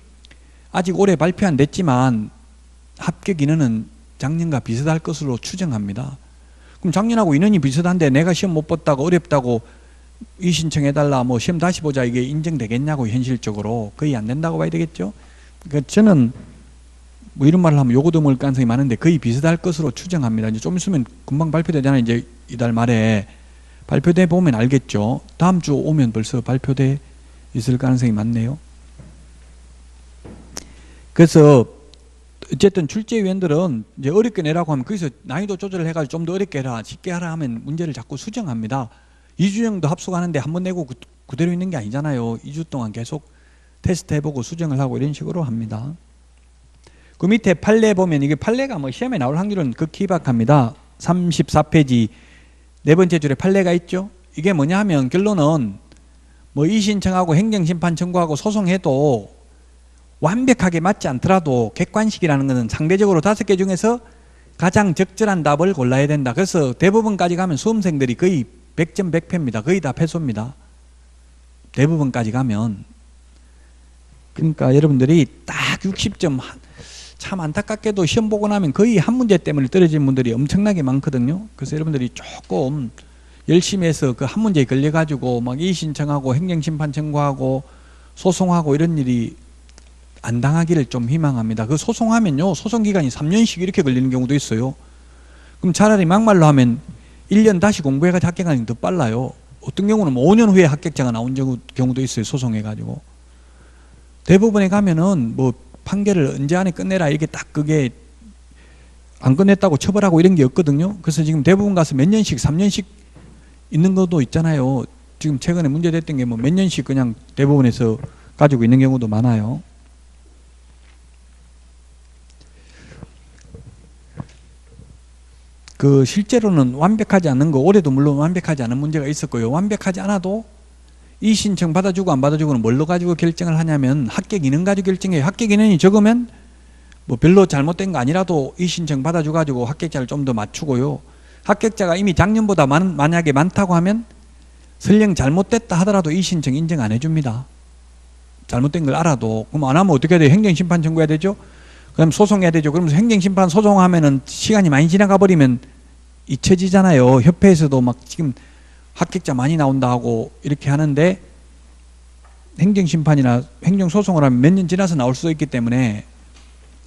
아직 올해 발표 안 됐지만 합격 인원은 작년과 비슷할 것으로 추정합니다. 그럼 작년하고 인원이 비슷한데 내가 시험 못 봤다고 어렵다고 이신청해달라, 뭐 시험 다시 보자, 이게 인정되겠냐고. 현실적으로 거의 안 된다고 봐야 되겠죠. 그러니까 저는 뭐 이런 말을 하면 요거 드물 가능성이 많은데 거의 비슷할 것으로 추정합니다. 이제 좀 있으면 금방 발표되잖아요. 이제 이달 말에 발표돼 보면 알겠죠. 다음 주 오면 벌써 발표돼 있을 가능성이 많네요. 그래서 어쨌든 출제위원들은 이제 어렵게 내라고 하면 거기서 난이도 조절을 해가지고 좀 더 어렵게 해라, 쉽게 하라 하면 문제를 자꾸 수정합니다. 2주 정도 합숙하는데 한 번 내고 그대로 있는 게 아니잖아요. 2주 동안 계속 테스트 해보고 수정을 하고 이런 식으로 합니다. 그 밑에 판례 보면 이게 판례가 뭐 시험에 나올 확률은 극히 희박합니다. 34페이지 네 번째 줄에 판례가 있죠. 이게 뭐냐 하면 결론은 뭐 이의신청하고 행정심판 청구하고 소송해도 완벽하게 맞지 않더라도 객관식이라는 것은 상대적으로 5개 중에서 가장 적절한 답을 골라야 된다. 그래서 대부분까지 가면 수험생들이 거의 100점 100패입니다. 거의 다 패소입니다. 대부분까지 가면. 그러니까 여러분들이 딱 60점, 참 안타깝게도 시험 보고 나면 거의 한 문제 때문에 떨어진 분들이 엄청나게 많거든요. 그래서 여러분들이 조금 열심히 해서 그 한 문제에 걸려가지고 막 이의 신청하고 행정심판 청구하고 소송하고 이런 일이 안 당하기를 좀 희망합니다. 그 소송하면요, 소송기간이 3년씩 이렇게 걸리는 경우도 있어요. 그럼 차라리 막말로 하면 1년 다시 공부해가지고 합격하는 게 더 빨라요. 어떤 경우는 5년 후에 합격자가 나온 경우도 있어요. 소송해가지고. 대부분에 가면은 뭐 판결을 언제 안에 끝내라 이게 딱 그게 안 끝냈다고 처벌하고 이런 게 없거든요. 그래서 지금 대부분 가서 몇 년씩 3년씩 있는 것도 있잖아요. 지금 최근에 문제됐던 게 뭐 몇 년씩 그냥 대부분에서 가지고 있는 경우도 많아요. 그 실제로는 완벽하지 않는 거, 올해도 물론 완벽하지 않은 문제가 있었고요. 완벽하지 않아도 이 신청 받아주고 안 받아주고는 뭘로 가지고 결정을 하냐면 합격 인원 가지고 결정해요. 합격 인원이 적으면 뭐 별로 잘못된 거 아니라도 이 신청 받아줘 가지고 합격자를 좀 더 맞추고요. 합격자가 이미 작년보다 만약에 많다고 하면 설령 잘못됐다 하더라도 이 신청 인정 안 해줍니다. 잘못된 걸 알아도. 그럼 안 하면 어떻게 해야 돼요? 행정심판 청구해야 되죠? 그럼 소송해야 되죠. 그러면서 행정심판 소송하면은 시간이 많이 지나가 버리면 잊혀지잖아요. 협회에서도 막 지금 합격자 많이 나온다 하고 이렇게 하는데 행정심판이나 행정소송을 하면 몇 년 지나서 나올 수도 있기 때문에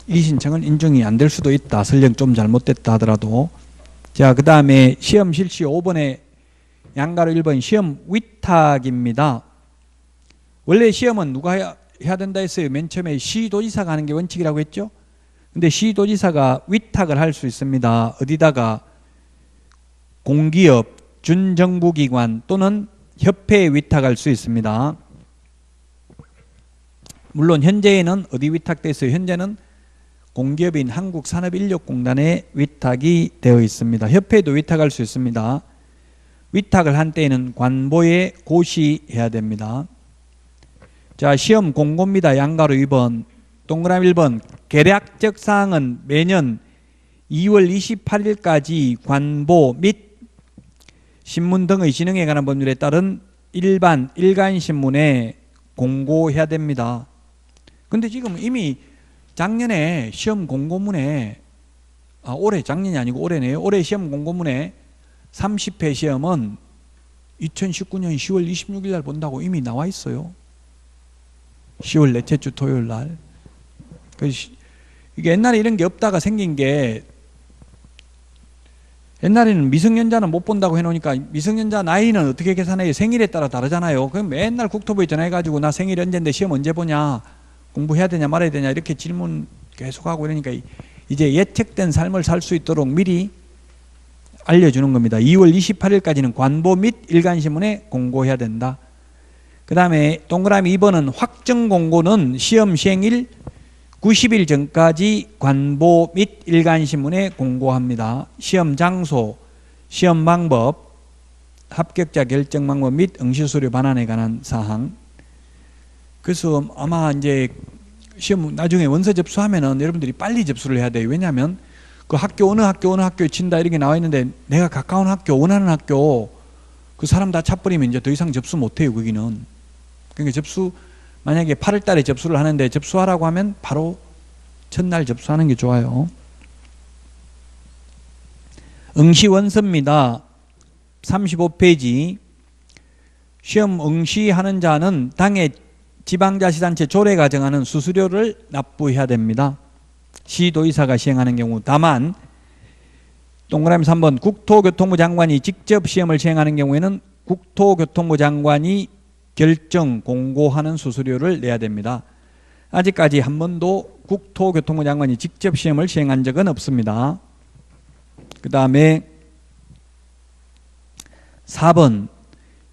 이 신청은 인정이 안 될 수도 있다. 설령 좀 잘못됐다 하더라도. 자, 그 다음에 시험 실시 5번에 양가로 1번 시험 위탁입니다. 원래 시험은 누가 해야 된다 했어요? 맨 처음에 시도지사가 하는 게 원칙이라고 했죠? 근데 시도지사가 위탁을 할 수 있습니다. 어디다가? 공기업, 준정부기관 또는 협회에 위탁할 수 있습니다. 물론 현재는 어디 위탁되어 있어요? 현재는 공기업인 한국산업인력공단에 위탁이 되어 있습니다. 협회도 위탁할 수 있습니다. 위탁을 한 때에는 관보에 고시해야 됩니다. 자, 시험 공고입니다. 양가로 2번, 동그라미 1번. 개략적 사항은 매년 2월 28일까지 관보 및 신문 등의 진행에 관한 법률에 따른 일간신문에 공고해야 됩니다. 근데 지금 이미 작년에 시험 공고문에 올해 작년이 아니고 올해네요. 올해 시험 공고문에 30회 시험은 2019년 10월 26일 날 본다고 이미 나와 있어요. 10월 넷째 주 토요일 날. 이게 옛날에 이런 게 없다가 생긴 게, 옛날에는 미성년자는 못 본다고 해놓으니까 미성년자 나이는 어떻게 계산해요? 생일에 따라 다르잖아요. 그럼 맨날 국토부에 전화해가지고 나 생일 언제인데 시험 언제 보냐, 공부해야 되냐 말아야 되냐 이렇게 질문 계속하고 이러니까 이제 예측된 삶을 살 수 있도록 미리 알려주는 겁니다. 2월 28일까지는 관보 및 일간신문에 공고해야 된다. 그 다음에 동그라미 2번은 확정 공고는 시험 시행일 90일 전까지 관보 및 일간신문에 공고합니다. 시험 장소, 시험 방법, 합격자 결정 방법 및 응시서류 반환에 관한 사항. 그래서 아마 이제 시험 나중에 원서 접수하면은 여러분들이 빨리 접수를 해야 돼요. 왜냐하면 그 학교 어느 학교에 친다 이렇게 나와 있는데 내가 가까운 학교, 원하는 학교 그 사람 다 차버리면 이제 더 이상 접수 못해요. 거기는. 그러니까 접수, 만약에 8월 달에 접수를 하는데 접수하라고 하면 바로 첫날 접수하는 게 좋아요. 응시원서입니다. 35페이지. 시험 응시하는 자는 당해 지방자치단체 조례가 정하는 수수료를 납부해야 됩니다. 시도의사가 시행하는 경우. 다만 동그라미 3번 국토교통부 장관이 직접 시험을 시행하는 경우에는 국토교통부 장관이 결정 공고하는 수수료를 내야 됩니다. 아직까지 한 번도 국토교통부 장관이 직접 시험을 시행한 적은 없습니다. 그 다음에 4번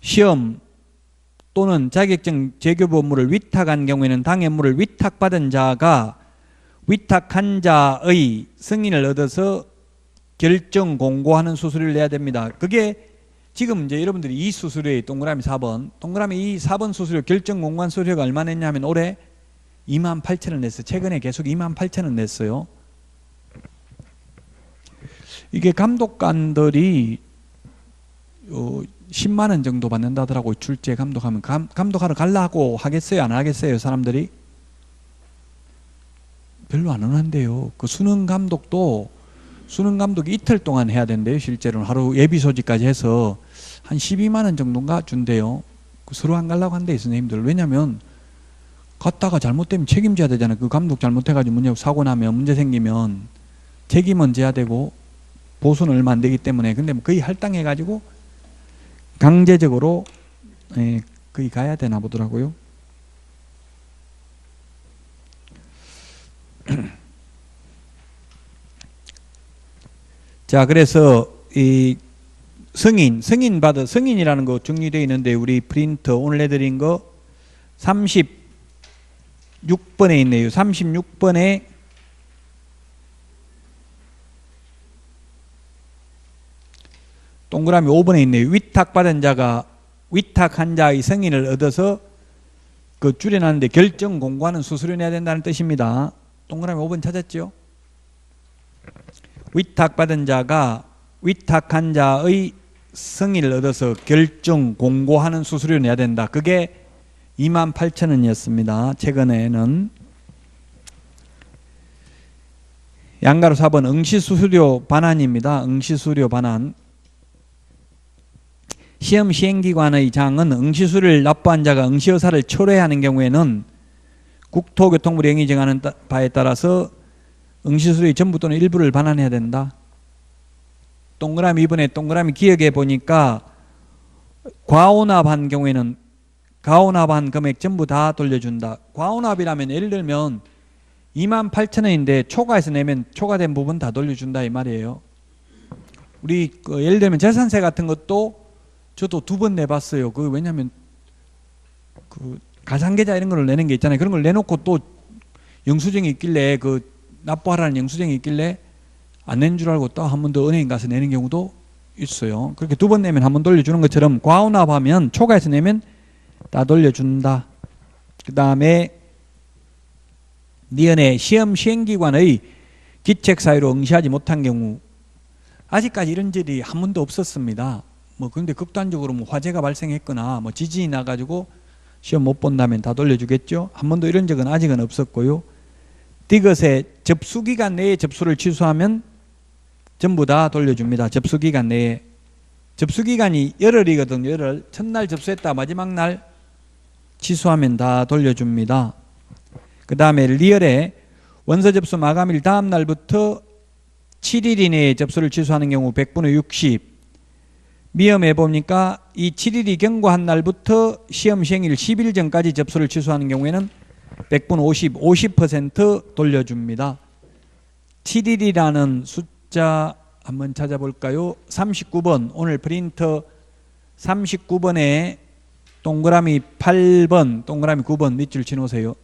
시험 또는 자격증 재교부 업무를 위탁한 경우에는 당해 업무를 위탁받은 자가 위탁한 자의 승인을 얻어서 결정 공고하는 수수료를 내야 됩니다. 그게 지금 이제 여러분들이 이 수수료에 동그라미 4번, 동그라미 이 4번 수수료 결정 공고한 수수료가 얼마 냈냐면 올해 28,000원 냈어요. 최근에 계속 28,000원 냈어요. 이게 감독관들이 10만 원 정도 받는다더라고요. 출제 감독하면. 감독하러 가려고 하겠어요? 안 하겠어요? 사람들이? 별로 안 원한대요. 그 수능 감독이 이틀 동안 해야 된대요. 실제로는 하루 예비 소집까지 해서 한 12만 원 정도인가 준대요. 서로 안 가려고 한대요, 선생님들. 왜냐면 갔다가 잘못되면 책임져야 되잖아요. 그 감독 잘못해가지고 문제 사고 나면 문제 생기면 책임은 져야 되고 보수는 얼마 안 되기 때문에. 근데 거의 할당해가지고 강제적으로 거의 가야 되나 보더라고요. 자, 그래서 이 승인이라는 거 정리되어 있는데, 우리 프린터 오늘 내드린 거 36번에 있네요. 36번에 동그라미 5번에 있네요. 위탁받은 자가 위탁한 자의 승인을 얻어서 그 줄여놨는데 결정 공고하는 수수료 내야 된다는 뜻입니다. 동그라미 5번 찾았죠? 위탁받은 자가 위탁한 자의 승인을 얻어서 결정 공고하는 수수료 내야 된다. 그게 28,000원이었습니다. 최근에는. 양가로 4번 응시수수료 반환입니다. 응시수수료 반환. 시험 시행기관의 장은 응시수를 납부한 자가 응시의사를 초래하는 경우에는 국토교통부령이 정하는 바에 따라서 응시수수료의 전부 또는 일부를 반환해야 된다. 동그라미 2번에 동그라미 기억해 보니까 과오납한 경우에는 과오납한 금액 전부 다 돌려준다. 과오납이라면 예를 들면 28,000원인데 초과해서 내면 초과된 부분 다 돌려준다 이 말이에요. 우리 예를 들면 재산세 같은 것도 저도 2번 내봤어요. 왜냐면 가상계좌 이런 걸 내는 게 있잖아요. 그런 걸 내놓고 또 영수증이 있길래 납부하라는 영수증이 있길래 안 낸 줄 알고 또 한 번 더 은행 가서 내는 경우도 있어요. 그렇게 2번 내면 한 번 돌려주는 것처럼 과오납하면 초과해서 내면 다 돌려준다. 그 다음에 니은의 시험 시행기관의 기책 사유로 응시하지 못한 경우, 아직까지 이런 일이 한 번도 없었습니다. 그런데 극단적으로 화재가 발생했거나 지진이 나가지고 시험 못 본다면 다 돌려주겠죠. 한 번도 이런 적은 아직은 없었고요. 디귿의 접수기간 내에 접수를 취소하면 전부 다 돌려줍니다. 접수기간 내에. 접수기간이 열흘이거든요. 열흘. 첫날 접수했다 마지막 날 취소하면 다 돌려줍니다. 그 다음에 리얼의 원서 접수 마감일 다음 날부터 7일 이내에 접수를 취소하는 경우 100분의 60. 미험해 보니까 이 7일이 경과한 날부터 시험 시행일 10일 전까지 접수를 취소하는 경우에는 100분 50% 돌려줍니다. 7일이라는 숫자 한번 찾아볼까요? 39번 오늘 프린터 39번에 동그라미 8번 동그라미 9번 밑줄 치놓으세요.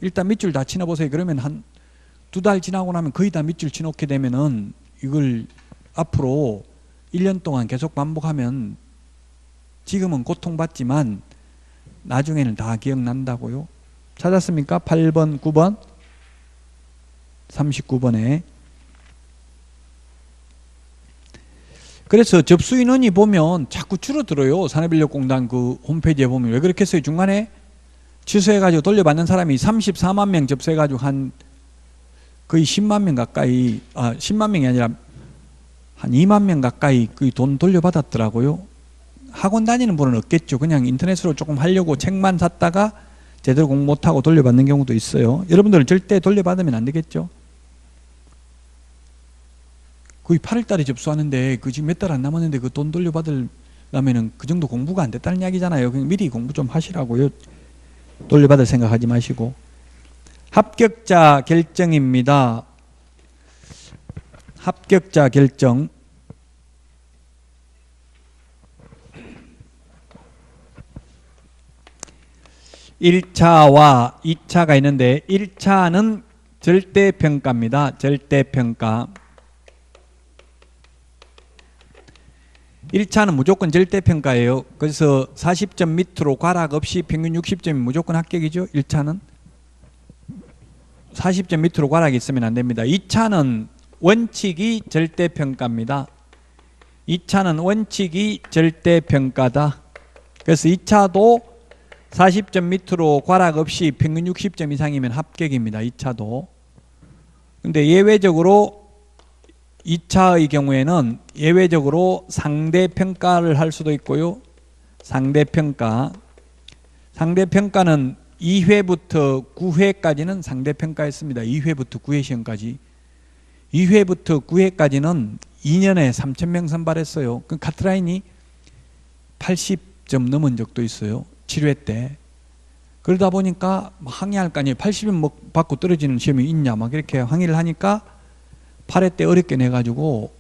일단 밑줄 다 치워보세요. 그러면 한 2달 지나고 나면 거의 다 밑줄 치놓게 되면은 이걸 앞으로 1년 동안 계속 반복하면 지금은 고통받지만 나중에는 다 기억난다고요. 찾았습니까? 8번, 9번, 39번에. 그래서 접수 인원이 보면 자꾸 줄어들어요. 산업인력공단 홈페이지에 보면. 왜 그렇게 했어요? 중간에 취소해가지고 돌려받는 사람이 34만 명 접수해가지고 한 거의 10만 명 가까이, 10만 명이 아니라 한 2만 명 가까이 그 돈 돌려받았더라고요. 학원 다니는 분은 없겠죠. 그냥 인터넷으로 조금 하려고 책만 샀다가 제대로 공부 못하고 돌려받는 경우도 있어요. 여러분들은 절대 돌려받으면 안 되겠죠. 거의 8월 달에 접수하는데 지금 몇 달 안 남았는데 그 돈 돌려받으려면은 그 정도 공부가 안 됐다는 이야기잖아요. 그냥 미리 공부 좀 하시라고요. 돌려받을 생각하지 마시고. 합격자 결정입니다. 합격자 결정. 1차와 2차가 있는데 1차는 절대평가입니다. 절대평가. 1차는 무조건 절대평가예요. 그래서 40점 밑으로 과락 없이 평균 60점이 무조건 합격이죠. 1차는 40점 밑으로 과락이 있으면 안 됩니다. 2차는 원칙이 절대평가입니다. 2차는 원칙이 절대평가다. 그래서 2차도 40점 밑으로 과락 없이 평균 60점 이상이면 합격입니다. 2차도. 근데 예외적으로 2차의 경우에는 예외적으로 상대평가를 할 수도 있고요. 상대평가. 상대평가는 2회부터 9회까지는 상대평가했습니다. 2회부터 9회 시험까지. 2회부터 9회까지는 2년에 3,000명 선발했어요. 그 카트라인이 80점 넘은 적도 있어요. 7회 때. 그러다 보니까 항의할 거 아니에요. 80점 받고 떨어지는 시험이 있냐 막 이렇게 항의를 하니까 8회 때 어렵게 내가지고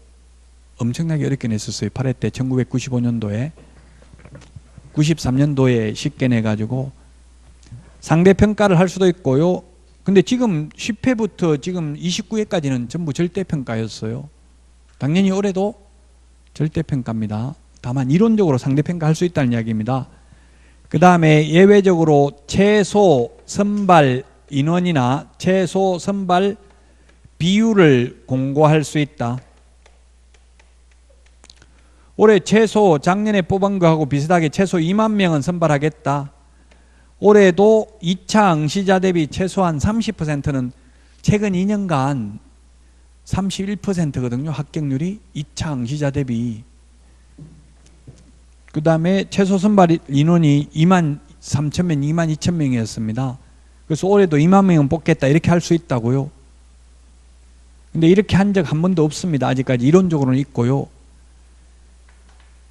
엄청나게 어렵게 냈었어요. 8회 때 1995년도에 93년도에 쉽게 내가지고 상대평가를 할 수도 있고요. 근데 지금 10회부터 지금 29회까지는 전부 절대평가였어요. 당연히 올해도 절대평가입니다. 다만 이론적으로 상대평가 할 수 있다는 이야기입니다. 그 다음에 예외적으로 최소 선발 인원이나 최소 선발 비율을 공고할 수 있다. 올해 최소 작년에 뽑은 거하고 비슷하게 최소 2만 명은 선발하겠다. 올해도 2차 응시자 대비 최소한 30%는 최근 2년간 31%거든요. 합격률이 2차 응시자 대비. 그 다음에 최소 선발 인원이 2만 3천 명, 2만 2천 명이었습니다. 그래서 올해도 2만 명은 뽑겠다 이렇게 할 수 있다고요. 근데 이렇게 한 적 한 번도 없습니다. 아직까지 이론적으로는 있고요.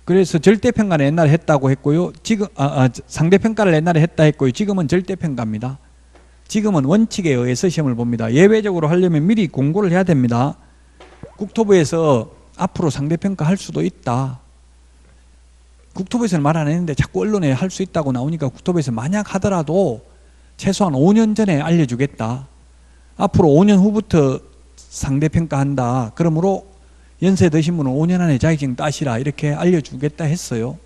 그래서 절대평가는 옛날에 했다고 했고요. 지금 상대평가를 옛날에 했다 했고요. 지금은 절대평가입니다. 지금은 원칙에 의해서 시험을 봅니다. 예외적으로 하려면 미리 공고를 해야 됩니다. 국토부에서 앞으로 상대평가 할 수도 있다. 국토부에서는 말 안 했는데 자꾸 언론에 할 수 있다고 나오니까 국토부에서 만약 하더라도 최소한 5년 전에 알려주겠다. 앞으로 5년 후부터 상대평가한다. 그러므로 연세 드신 분은 5년 안에 자격증 따시라 이렇게 알려주겠다 했어요.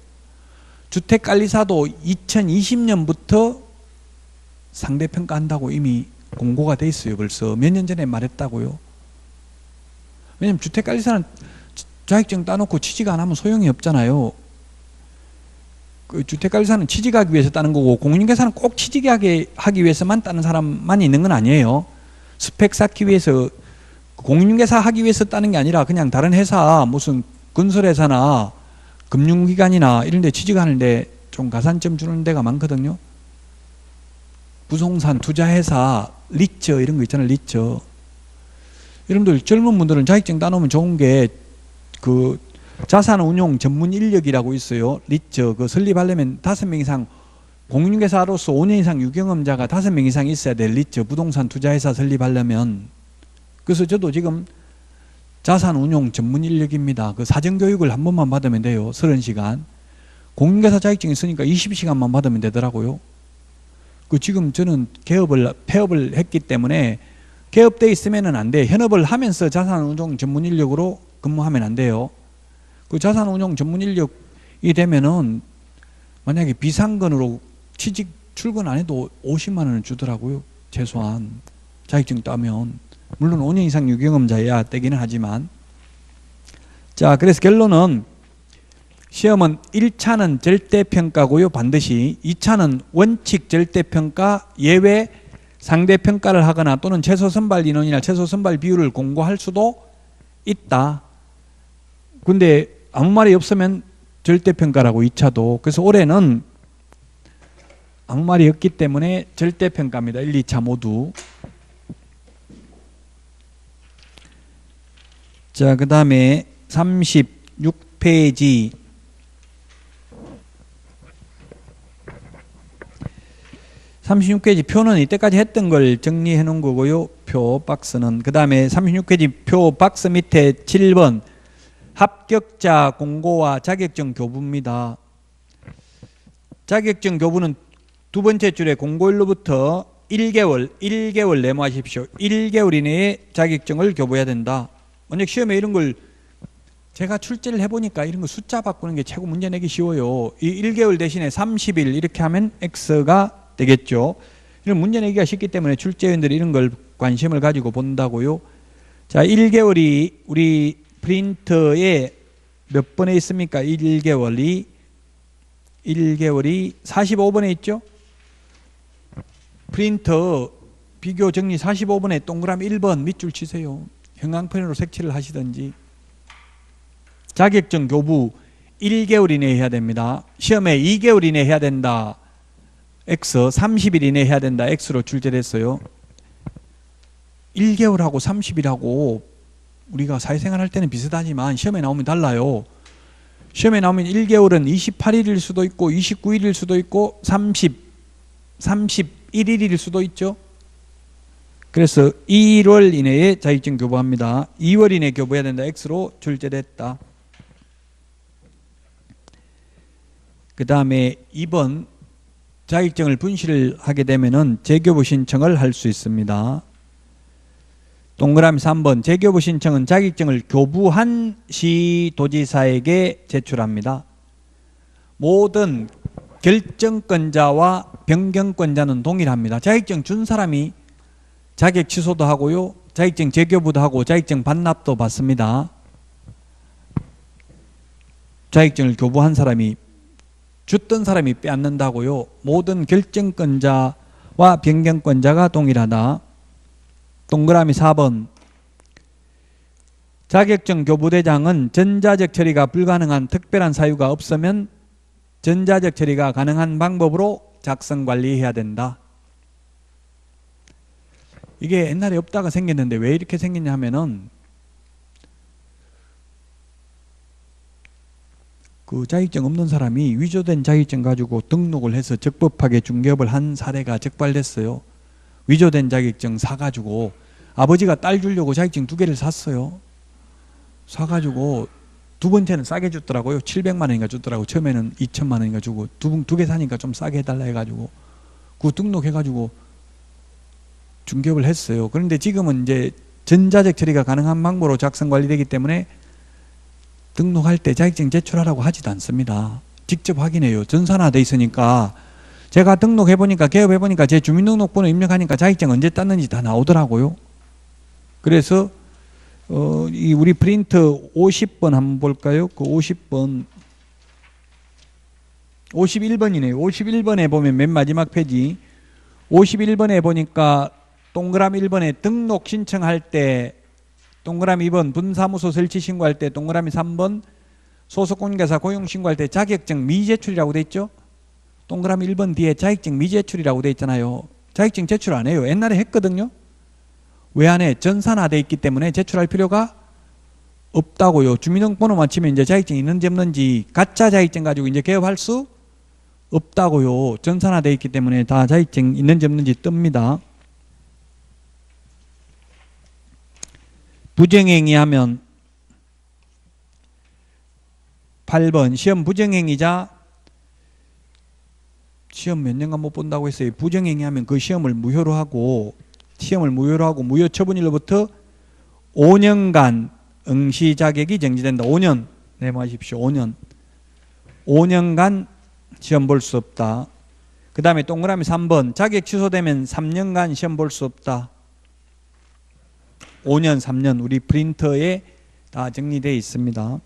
주택관리사도 2020년부터 상대평가한다고 이미 공고가 돼 있어요. 벌써 몇 년 전에 말했다고요. 왜냐면 주택관리사는 자격증 따놓고 취직 안 하면 소용이 없잖아요. 그 주택관리사는 취직하기 위해서 따는 거고 공인중개사는 꼭 취직하기 위해서만 따는 사람만 있는 건 아니에요. 스펙 쌓기 위해서 공인중개사 하기 위해서 따는 게 아니라 그냥 다른 회사 무슨 건설회사나 금융기관이나 이런 데 취직하는데 좀 가산점 주는 데가 많거든요. 부동산 투자회사 리처 이런 거 있잖아요. 리처. 여러분들 젊은 분들은 자격증 따놓으면 좋은 게 그 자산운용 전문 인력이라고 있어요. 리처 그 설립하려면 5명 이상 공인중개사로서 5년 이상 유경험자가 5명 이상 있어야 될 리처 부동산 투자회사 설립하려면. 그래서 저도 지금 자산운용 전문 인력입니다. 그 사전교육을 한 번만 받으면 돼요. 30시간. 공인중개사 자격증 있으니까 20시간만 받으면 되더라고요. 그 지금 저는 폐업을 했기 때문에 개업돼 있으면은 안 돼. 현업을 하면서 자산운용 전문 인력으로 근무하면 안 돼요. 그 자산운용 전문 인력이 되면은 만약에 비상근으로 취직 출근 안 해도 50만 원을 주더라고요. 최소한 자격증 따면. 물론 5년 이상 유경험자야 떼기는 하지만. 자, 그래서 결론은 시험은 1차는 절대평가고요. 반드시. 2차는 원칙 절대평가 예외 상대평가를 하거나 또는 최소 선발 인원이나 최소 선발 비율을 공고할 수도 있다. 근데 아무 말이 없으면 절대평가라고 2차도. 그래서 올해는 아무 말이 없기 때문에 절대평가입니다. 1, 2차 모두. 자, 그 다음에 36페이지 36페이지 표는 이때까지 했던 걸 정리해 놓은 거고요. 표 박스는. 그 다음에 36페이지 표 박스 밑에 7번 합격자 공고와 자격증 교부입니다. 자격증 교부는 두 번째 줄에 공고일로부터 1개월 내모하십시오. 1개월 이내에 자격증을 교부해야 된다. 만약 시험에 이런 걸 제가 출제를 해보니까 이런 거 숫자 바꾸는 게 최고 문제 내기 쉬워요. 이 1개월 대신에 30일 이렇게 하면 X가 되겠죠. 이런 문제 내기가 쉽기 때문에 출제위원들이 이런 걸 관심을 가지고 본다고요. 자, 1개월이 우리 프린터에 몇 번에 있습니까? 1개월이 45번에 있죠? 프린터 비교 정리 45번에 동그라미 1번 밑줄 치세요. 형광펜으로 색칠을 하시든지. 자격증 교부 1개월 이내에 해야 됩니다. 시험에 2개월 이내에 해야 된다. X, 30일 이내에 해야 된다. X로 출제됐어요. 1개월하고 30일하고 우리가 사회생활 할 때는 비슷하지만 시험에 나오면 달라요. 시험에 나오면 1개월은 28일일 수도 있고 29일일 수도 있고 31일일 수도 있죠. 그래서 1월 이내에 자격증 교부합니다. 2월 이내에 교부해야 된다. X로 출제됐다. 그 다음에 2번 자격증을 분실을 하게 되면은 재교부 신청을 할 수 있습니다. 동그라미 3번 재교부 신청은 자격증을 교부한 시도지사에게 제출합니다. 모든 결정권자와 변경권자는 동일합니다. 자격증 준 사람이 자격 취소도 하고요. 자격증 재교부도 하고 자격증 반납도 받습니다. 자격증을 교부한 사람이 줬던 사람이 빼앗는다고요. 모든 결정권자와 변경권자가 동일하다. 동그라미 4번 자격증 교부대장은 전자적 처리가 불가능한 특별한 사유가 없으면 전자적 처리가 가능한 방법으로 작성 관리해야 된다. 이게 옛날에 없다가 생겼는데 왜 이렇게 생겼냐 하면은 그 자격증 없는 사람이 위조된 자격증 가지고 등록을 해서 적법하게 중개업을 한 사례가 적발됐어요. 위조된 자격증 사가지고 아버지가 딸 주려고 자격증 2개를 샀어요. 사가지고 두 번째는 싸게 줬더라고요. 700만 원인가 줬더라고. 처음에는 2천만 원인가 주고 두 개 사니까 좀 싸게 해달라 해가지고 그 등록해가지고 중개업을 했어요. 그런데 지금은 이제 전자적 처리가 가능한 방법으로 작성 관리되기 때문에 등록할 때 자격증 제출하라고 하지도 않습니다. 직접 확인해요. 전산화돼 있으니까 제가 등록해보니까 개업해보니까 제 주민등록번호 입력하니까 자격증 언제 땄는지 다 나오더라고요. 그래서 이 우리 프린터 50번 한번 볼까요? 그 50번 51번이네요. 51번에 보면 맨 마지막 페이지 51번에 보니까 동그라미 1번에 등록 신청할 때 동그라미 2번 분사무소 설치 신고할 때 동그라미 3번 소속공인중개사 고용 신고할 때 자격증 미제출이라고 돼 있죠. 동그라미 1번 뒤에 자격증 미제출이라고 돼 있잖아요. 자격증 제출 안 해요. 옛날에 했거든요. 왜 안 해? 전산화돼 있기 때문에 제출할 필요가 없다고요. 주민등록번호 맞추면 이제 자격증 있는지 없는지 가짜 자격증 가지고 이제 개업할 수 없다고요. 전산화돼 있기 때문에 다 자격증 있는지 없는지 뜹니다. 부정행위 하면 8번 시험 부정행위자 시험 몇 년간 못 본다고 했어요. 부정행위 하면 그 시험을 무효로 하고 무효 처분일로부터 5년간 응시 자격이 정지된다. 5년 메모하십시오. 5년간 시험 볼 수 없다. 그 다음에 동그라미 3번 자격 취소되면 3년간 시험 볼 수 없다. 5년 3년 우리 프린터에 다 정리되어 있습니다.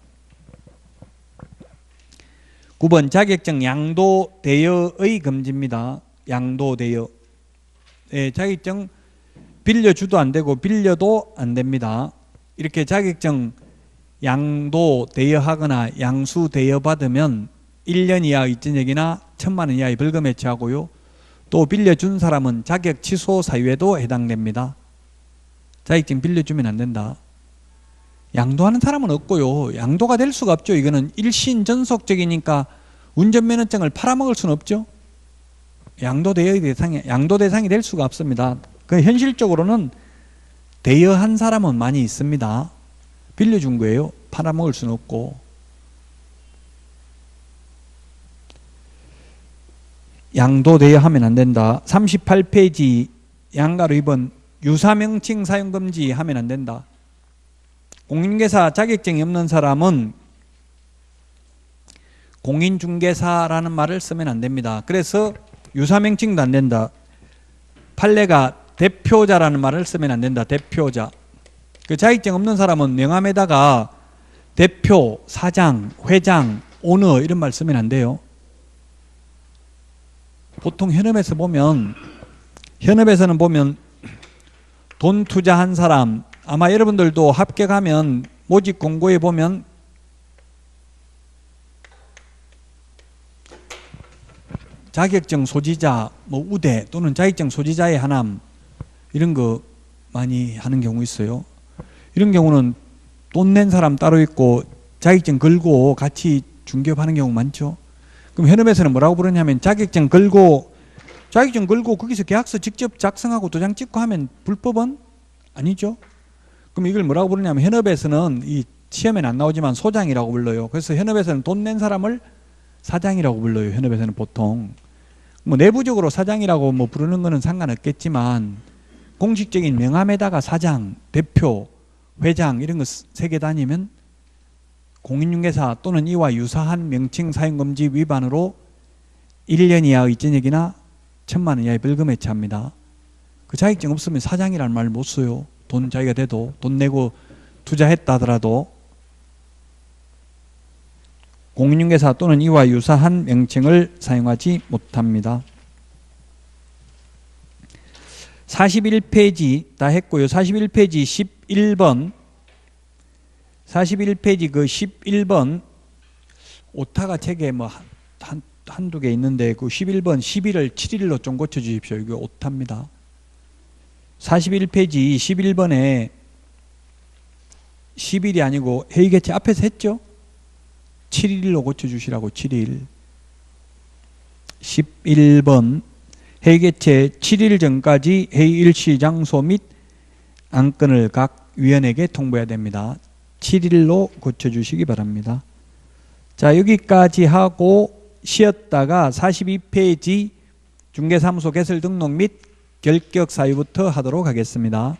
9번 자격증 양도 대여의 금지입니다. 양도 대여. 네, 자격증 빌려주도 안 되고 빌려도 안 됩니다. 이렇게 자격증 양도 대여하거나 양수 대여받으면 1년 이하의 전역이나 1,000만 원 이하의 벌금에 처하고요. 또 빌려준 사람은 자격 취소 사유에도 해당됩니다. 자격증 빌려주면 안 된다. 양도하는 사람은 없고요. 양도가 될 수가 없죠. 이거는 일신 전속적이니까 운전면허증을 팔아먹을 수는 없죠. 양도 대상이 될 수가 없습니다. 그 현실적으로는 대여한 사람은 많이 있습니다. 빌려준 거예요. 팔아먹을 수는 없고. 양도 대여하면 안 된다. 38페이지 양가로 2번 유사명칭 사용금지 하면 안 된다. 공인중개사 자격증이 없는 사람은 공인중개사라는 말을 쓰면 안 됩니다. 그래서 유사명칭도 안 된다. 판례가 대표자라는 말을 쓰면 안 된다. 대표자. 그 자격증 없는 사람은 명함에다가 대표, 사장, 회장, 오너 이런 말 쓰면 안 돼요. 보통 현업에서는 보면 돈 투자한 사람, 아마 여러분들도 합격하면 모집 공고에 보면 자격증 소지자, 뭐 우대 또는 자격증 소지자의 하남 이런 거 많이 하는 경우 있어요. 이런 경우는 돈 낸 사람 따로 있고 자격증 걸고 같이 중개업하는 경우 많죠. 그럼 현업에서는 뭐라고 부르냐면 자격증 걸고 거기서 계약서 직접 작성하고 도장 찍고 하면 불법은 아니죠. 그럼 이걸 뭐라고 부르냐면 현업에서는 이 시험에는 안 나오지만 소장이라고 불러요. 그래서 현업에서는 돈 낸 사람을 사장이라고 불러요. 현업에서는 보통 뭐 내부적으로 사장이라고 뭐 부르는 거는 상관없겠지만 공식적인 명함에다가 사장, 대표, 회장 이런 거 새겨 다니면 공인중개사 또는 이와 유사한 명칭 사용금지 위반으로 1년 이하의 징역이나 1,000만 원 이하의 벌금에 처합니다. 그 자격증 없으면 사장이라는 말 못 써요. 돈 자기가 돼도 돈 내고 투자했다 하더라도 공인중개사 또는 이와 유사한 명칭을 사용하지 못합니다. 41페이지 다 했고요. 41페이지 11번 41페이지 그 11번 오타가 책에 뭐 한두 개 있는데 그 11번 11을 7일로 좀 고쳐주십시오. 이거 오타입니다. 41페이지 11번에 10일이 아니고 회의개최 앞에서 했죠? 7일로 고쳐주시라고 7일 11번 회의개최 7일 전까지 회의 일시 장소 및 안건을 각 위원에게 통보해야 됩니다. 7일로 고쳐주시기 바랍니다. 자, 여기까지 하고 쉬었다가 42페이지 중개사무소 개설 등록 및 결격 사유부터 하도록 하겠습니다.